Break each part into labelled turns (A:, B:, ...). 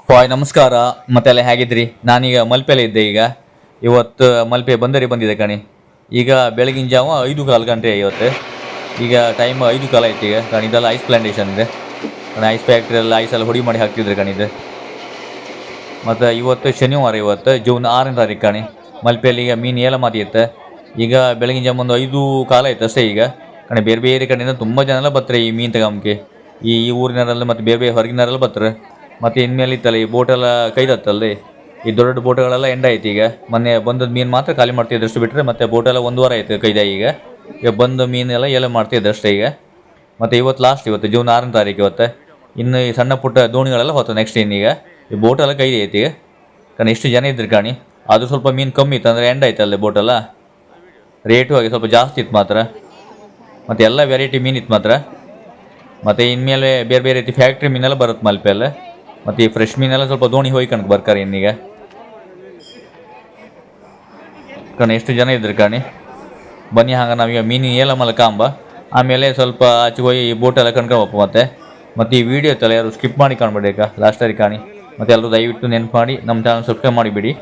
A: Hi ನಮಸ್ಕಾರ ಮತ್ತೆಲ್ಲ ಹೇಗಿದ್ರಿ? ನಾನೀಗ ಮಲ್ಪೆಲೆ ಇದ್ದೆ. ಈಗ ಇವತ್ತು ಮಲ್ಪೆ ಬಂದರಿ ಬಂದಿದೆ ಕಣಿ. ಈಗ ಬೆಳಗಿನ ಜಾವ 5:15 ಇವತ್ತು. ಈಗ ಟೈಮ್ 5:15 ಆಯ್ತು ಈಗ ಕಣಿ. ಇದೆಲ್ಲ ಐಸ್ ಪ್ಲಾಂಟೇಶನ್ ಇದೆ ಕಣಿ. ಐಸ್ ಫ್ಯಾಕ್ಟ್ರಿ ಎಲ್ಲ ಐಸೆಲ್ಲ ಹುಡಿ ಮಾಡಿ ಹಾಕ್ತಿದ್ರು ಕಣಿದು. ಮತ್ತು ಇವತ್ತು ಶನಿವಾರ, ಇವತ್ತು ಜೂನ್ 6ನೇ ತಾರೀಕು ಕಣಿ. ಮಲ್ಪೆಯಲ್ಲಿ ಈಗ ಮೀನು ಏಲ ಮಾತಿರುತ್ತೆ. ಈಗ ಬೆಳಗಿನ ಜಾವ ಒಂದು 5:15 ಆಯ್ತು ಅಷ್ಟೇ ಈಗ ಕಣಿ. ಬೇರೆ ಬೇರೆ ಕಡೆಯಿಂದ ತುಂಬ ಜನ ಎಲ್ಲ ಬರ್ತಾರೆ ಈ ಮೀನು ತಗೊಂಬಕ್ಕೆ. ಈ ಊರಿನವರೆಲ್ಲ ಮತ್ತು ಬೇರೆ ಬೇರೆ ಹೊರಗಿನವರೆಲ್ಲ ಬರ್ತಾರೆ. ಮತ್ತು ಇನ್ಮೇಲೆ ಇತ್ತಲ್ಲ ಈ ಬೋಟೆಲ್ಲ ಕೈದತ್ತಲ್ಲಿ, ಈ ದೊಡ್ಡ ದೊಡ್ಡ ಬೋಟ್ಗಳೆಲ್ಲ ಎಂಡ್ ಆಯ್ತು. ಈಗ ಮೊನ್ನೆ ಬಂದದ್ದು ಮೀನು ಮಾತ್ರ ಖಾಲಿ ಮಾಡ್ತಿದ್ರು ಅಷ್ಟು ಬಿಟ್ಟರೆ, ಮತ್ತು ಬೋಟೆಲ್ಲ 1 ವಾರ ಆಯಿತು ಕೈದ. ಈಗ ಬಂದು ಮೀನೆಲ್ಲ ಎಲ್ಲ ಮಾಡ್ತಿದ್ರು ಅಷ್ಟೇ ಈಗ. ಮತ್ತು ಇವತ್ತು ಲಾಸ್ಟ್, ಇವತ್ತು ಜೂನ್ 6ನೇ ತಾರೀಕು ಇವತ್ತು. ಇನ್ನು ಈ ಸಣ್ಣ ಪುಟ್ಟ ದೋಣಿಗಳೆಲ್ಲ ಹೋಗ್ತದೆ ನೆಕ್ಸ್ಟ್ ಇನ್ನೀಗ. ಈ ಬೋಟೆಲ್ಲ ಕೈದಿ ಐತಿ ಈಗ ಕಾರಣ ಎಷ್ಟು ಜನ ಇದ್ರು ಕಾಣಿ. ಅದು ಸ್ವಲ್ಪ ಮೀನು ಕಮ್ಮಿ ಇತ್ತು, ಅಂದರೆ ಎಂಡ್ ಆಯ್ತು ಅಲ್ಲಿ ಬೋಟೆಲ್ಲ. ರೇಟು ಆಗಿ ಸ್ವಲ್ಪ ಜಾಸ್ತಿ ಇತ್ತು ಮಾತ್ರ. ಮತ್ತು ಎಲ್ಲ ವೆರೈಟಿ ಮೀನು ಇತ್ತು ಮಾತ್ರ. ಮತ್ತು ಇನ್ಮೇಲೆ ಬೇರೆ ಬೇರೆ ರೀತಿ ಫ್ಯಾಕ್ಟ್ರಿ ಮೀನೆಲ್ಲ ಬರುತ್ತೆ ಮಲ್ಪೆಲ್ಲ. ಮತ್ತು ಈ ಫ್ರೆಶ್ ಮೀನೆಲ್ಲ ಸ್ವಲ್ಪ ದೋಣಿ ಹೋಯ್ಕಣಕ್ಕೆ ಬರ್ತಾರೆ ಇನ್ನೀಗ ಕಣಿ. ಎಷ್ಟು ಜನ ಇದ್ರು ಕಾಣಿ. ಬನ್ನಿ ಹಾಗೆ ನಾವೀಗ ಮೀನು ಏಲ ಮಲ್ಕಾಂಬ, ಆಮೇಲೆ ಸ್ವಲ್ಪ ಆಚೆಗೆ ಹೋಗಿ ಈ ಬೋಟೆಲ್ಲ ಕಣ್ಕೊಬಪ್ಪ. ಮತ್ತು ಈ ವಿಡಿಯೋ ಇತ್ತಲ್ಲ ಯಾರು ಸ್ಕಿಪ್ ಮಾಡಿ ಕಾಣ್ಬೇಡಿ ಈಗ ಲಾಸ್ಟಲ್ಲಿ ಕಾಣಿ. ಮತ್ತು ಎಲ್ಲರೂ ದಯವಿಟ್ಟು ನೆನಪು ಮಾಡಿ ನಮ್ಮ ಚಾನಲ್ ಸಬ್ಸ್ಕ್ರೈಬ್ ಮಾಡಿಬಿಡಿ.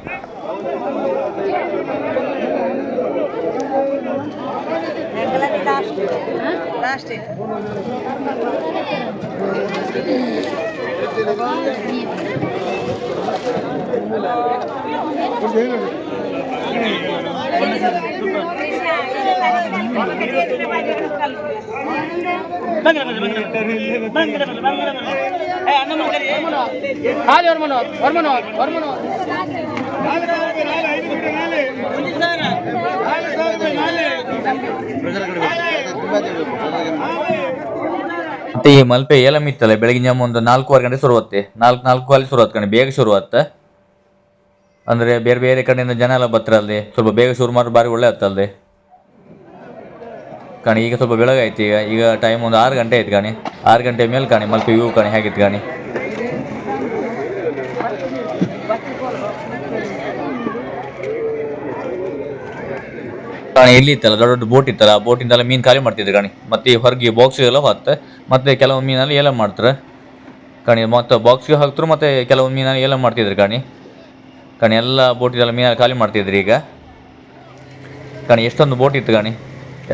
A: ಮತ್ತೆ ಈ ಮಲ್ಪೆ ಏಲಂ ಇತ್ತಲ್ಲ ಬೆಳಗಿನ ಜಾವ ಒಂದು 4:15 ಗಂಟೆ ಶುರುವಾಗುತ್ತೆ. 4:45 ಶುರುವಾತ್ ಕಣಿ. ಬೇಗ ಶುರುವಾತ, ಅಂದರೆ ಬೇರೆ ಬೇರೆ ಕಡೆಯಿಂದ ಜನ ಎಲ್ಲ ಬರ್ತಾರಲ್ಲಿ. ಸ್ವಲ್ಪ ಬೇಗ ಶುರು ಮಾಡಿ ಭಾರಿ ಒಳ್ಳೆ ಆಗ್ತಲ್ದೆ ಕಾಣಿ. ಈಗ ಸ್ವಲ್ಪ ಬೆಳಗಾಯ್ತು. ಈಗ ಟೈಮ್ ಒಂದು 6 ಗಂಟೆ ಆಯ್ತು ಕಾಣಿ. 6 ಗಂಟೆ ಮೇಲೆ ಕಾಣಿ ಮಲ್ಪೆ ವ್ಯೂ ಕಾಣಿ ಹೇಗಿತ್ತು ಕಾಣಿ. ಕಾಣಿ ಇಲ್ಲಿ ಇತ್ತಲ್ಲ ದೊಡ್ಡ ದೊಡ್ಡ ಬೋಟ್ ಇತ್ತಲ್ಲ, ಆ ಬೋಟಿಂದೆಲ್ಲ ಮೀನು ಖಾಲಿ ಮಾಡ್ತಿದ್ರು ಕಾಣಿ. ಮತ್ತು ಈ ಹೊರಗೆ ಬಾಕ್ಸ್ಗೆಲ್ಲ ಹೋಗುತ್ತೆ. ಮತ್ತು ಕೆಲವೊಂದು ಮೀನಲ್ಲಿ ಏಲ ಮಾಡ್ತಾರೆ ಕಾಣಿ. ಮತ್ತು ಬಾಕ್ಸ್ಗೆ ಹಾಕ್ತರು. ಮತ್ತು ಕೆಲವೊಂದು ಮೀನಲ್ಲಿ ಏಲ ಮಾಡ್ತಿದ್ರು ಕಾಣಿ. ಎಲ್ಲ ಬೋಟಿದೆಲ್ಲ ಮೀನೆಲ್ಲ ಖಾಲಿ ಮಾಡ್ತಿದ್ರು ಈಗ ಕಾಣಿ. ಎಷ್ಟೊಂದು ಬೋಟ್ ಇತ್ತು ಕಾಣಿ.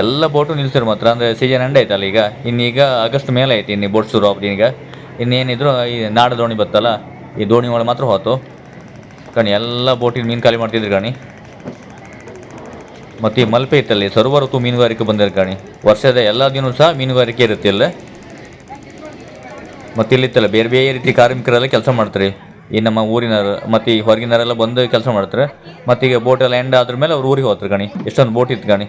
A: ಎಲ್ಲ ಬೋಟು ನಿಲ್ಸಿರು ಮಾತ್ರ, ಅಂದರೆ ಸೀಸನ್ ಎಂಡ್ ಆಯ್ತಲ್ಲ ಈಗ. ಇನ್ನೀಗ ಆಗಸ್ಟ್ ಮೇಲೆ ಆಯ್ತು ಇನ್ನು ಬೋಟ್ ಶುರು ಆಗ್ಬೋದು. ಈಗ ಇನ್ನೇನಿದ್ರು ಈ ನಾಡ ದೋಣಿ ಬತ್ತಲ್ಲ, ಈ ದೋಣಿ ಒಳಗೆ ಮಾತ್ರ ಹೋತು ಕಾಣಿ. ಎಲ್ಲ ಬೋಟಿನ ಮೀನು ಖಾಲಿ ಮಾಡ್ತಿದ್ರು ಕಾಣಿ. ಮತ್ತು ಈ ಮಲ್ಪೆ ಇತ್ತಲ್ಲಿ ಸರ್ವ ಋತು ಮೀನುಗಾರಿಕೆ ಬಂದಿರು ಕಾಣಿ. ವರ್ಷದ ಎಲ್ಲ ದಿನ ಸಹ ಮೀನುಗಾರಿಕೆ ಇರುತ್ತೆ ಇಲ್ಲ. ಮತ್ತು ಇಲ್ಲಿತ್ತಲ್ಲ ಬೇರೆ ಬೇರೆ ರೀತಿ ಕಾರ್ಮಿಕರೆಲ್ಲ ಕೆಲಸ ಮಾಡ್ತಾರೆ. ಈ ನಮ್ಮ ಊರಿನವರು ಮತ್ತು ಈ ಹೊರಗಿನವರೆಲ್ಲ ಬಂದು ಕೆಲಸ ಮಾಡ್ತಾರೆ. ಮತ್ತು ಈಗ ಬೋಟೆಲ್ಲ ಎಂಡ್ ಆದ್ರ ಮೇಲೆ ಅವ್ರು ಊರಿಗೆ ಹೋಗ್ತಾರೆ ಕಾಣಿ. ಎಷ್ಟೊಂದು ಬೋಟ್ ಇತ್ತು ಕಾಣಿ.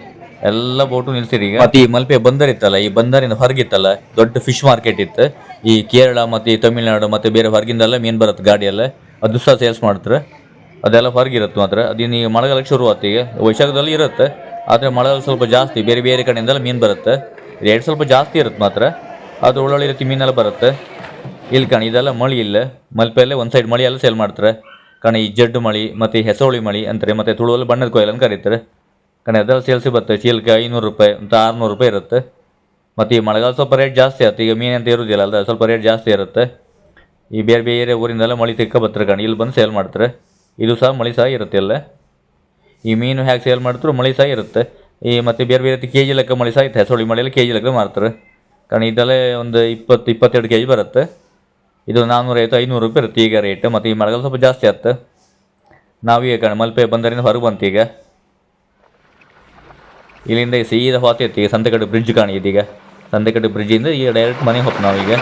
A: ಎಲ್ಲ ಬೋಟು ನಿಲ್ಸಿರಿ ಈಗ. ಮತ್ತು ಈ ಮಲ್ಪೆ ಬಂದರ್ ಇತ್ತಲ್ಲ, ಈ ಬಂದರಿನ ಹೊರಗಿತ್ತಲ್ಲ ದೊಡ್ಡ ಫಿಶ್ ಮಾರ್ಕೆಟ್ ಇತ್ತು. ಈ ಕೇರಳ ಮತ್ತು ಈ ತಮಿಳ್ನಾಡು ಮತ್ತು ಬೇರೆ ಹೊರಗಿಂದೆಲ್ಲ ಮೀನು ಬರುತ್ತೆ ಗಾಡಿಯೆಲ್ಲ. ಅದು ಸಹ ಸೇಲ್ಸ್ ಮಾಡ್ತಾರೆ. ಅದೆಲ್ಲ ಹೊರಗಿರುತ್ತೆ ಮಾತ್ರ. ಅದಿನ್ನು ಈಗ ಮಳೆಗಾಲಕ್ಕೆ ಶುರುವಾತು. ಈಗ ವೈಶಾಖದಲ್ಲಿ ಇರುತ್ತೆ, ಆದರೆ ಮಳೆಗಾಲ ಸ್ವಲ್ಪ ಜಾಸ್ತಿ ಬೇರೆ ಬೇರೆ ಕಡೆಯಿಂದೆಲ್ಲ ಮೀನು ಬರುತ್ತೆ. ರೇಟ್ ಸ್ವಲ್ಪ ಜಾಸ್ತಿ ಇರುತ್ತೆ ಮಾತ್ರ, ಅದು ಒಳ್ಳೊಳ್ಳೆ ರೀತಿ ಮೀನೆಲ್ಲ ಬರುತ್ತೆ ಇಲ್ಲಿ ಕಾಣಿ. ಇದೆಲ್ಲ ಮಳಿ ಇಲ್ಲ ಮಲ್ಪೆಯಲ್ಲೇ ಒಂದು ಸೈಡ್ ಮಳಿ ಎಲ್ಲ ಸೇಲ್ ಮಾಡ್ತಾರೆ ಕಾಣಿ. ಈ ಜಡ್ಡು ಮಳಿ ಮತ್ತು ಈ ಹೆಸರುಳಿ ಮಳಿ ಅಂತಾರೆ. ಮತ್ತು ತುಳುವಲ್ಲಿ ಬಣ್ಣದ ಕೊಯ್ಲು ಅಂತ ಕರೀತಾರೆ ಕಾಣಿ. ಅದೆಲ್ಲ ಸೇಲ್ಸಿ ಬರ್ತದೆ. ಚೀಲಕ್ಕೆ 500 ರೂಪಾಯಿ ಅಂತ 600 ರೂಪಾಯಿ ಇರುತ್ತೆ. ಮತ್ತು ಈ ಮಳೆಗಾಲ ಸ್ವಲ್ಪ ರೇಟ್ ಜಾಸ್ತಿ ಆಗುತ್ತೆ. ಈಗ ಮೀನು ಅಂತ ಇರೋದಿಲ್ಲ ಅಲ್ಲ, ಸ್ವಲ್ಪ ರೇಟ್ ಜಾಸ್ತಿ ಇರುತ್ತೆ. ಈ ಬೇರೆ ಬೇರೆ ಊರಿಂದೆಲ್ಲ ಮಳಿ ತಿಕ್ಕ ಬರ್ತಾರೆ ಕಾಣಿ. ಇಲ್ಲಿ ಬಂದು ಸೇಲ್ ಮಾಡ್ತಾರೆ. ಇದು ಸಹ ಮಳಿ ಸಹ ಇರುತ್ತೆ ಎಲ್ಲ. ಈ ಮೀನು ಹೇಗೆ ಸೇಲ್ ಮಾಡ್ತಾರೆ ಮಳಿ ಸಹ ಇರುತ್ತೆ. ಈ ಮತ್ತು ಬೇರೆ ಬೇರೆ ರೀತಿ ಕೆ ಜಿ ಲೆಕ್ಕ ಮಳಿ ಸಹ ಇತ್ತು. ಹೆಸರುಳಿ ಮಳೆಯಲ್ಲಿ ಕೆ ಜಿ ಲೆಕ್ಕ ಮಾರ್ತಾರೆ ಕಾರಣ. ಇದೆಲ್ಲ ಒಂದು 20-22 kg ಬರುತ್ತೆ. ಇದು 450-500 ರೂಪಾಯಿ ಇರುತ್ತೆ ಈಗ ರೇಟ್. ಮತ್ತು ಈ ಮಳೆಗಾಲ ಸ್ವಲ್ಪ ಜಾಸ್ತಿ ಆಗುತ್ತೆ. ನಾವೀಗ ಕಾಣಿ ಮಲ್ಪೆ ಬಂದರಿಂದ ಹೊರಗೆ ಬಂತು ಈಗ. ಇಲ್ಲಿಂದ ಸೀದಾ ಹೋಗ್ತೈತಿ ಈಗ ಸಂತೆಕಟ್ಟೆ ಬ್ರಿಡ್ಜ್ ಕಾಣಿ. ಇದೀಗ ಸಂತೆಕಟ್ಟೆ ಬ್ರಿಡ್ಜಿಂದ ಈಗ ಡೈರೆಕ್ಟ್ ಮನೆಗೆ ಹೋಗ್ತು ನಾವೀಗ.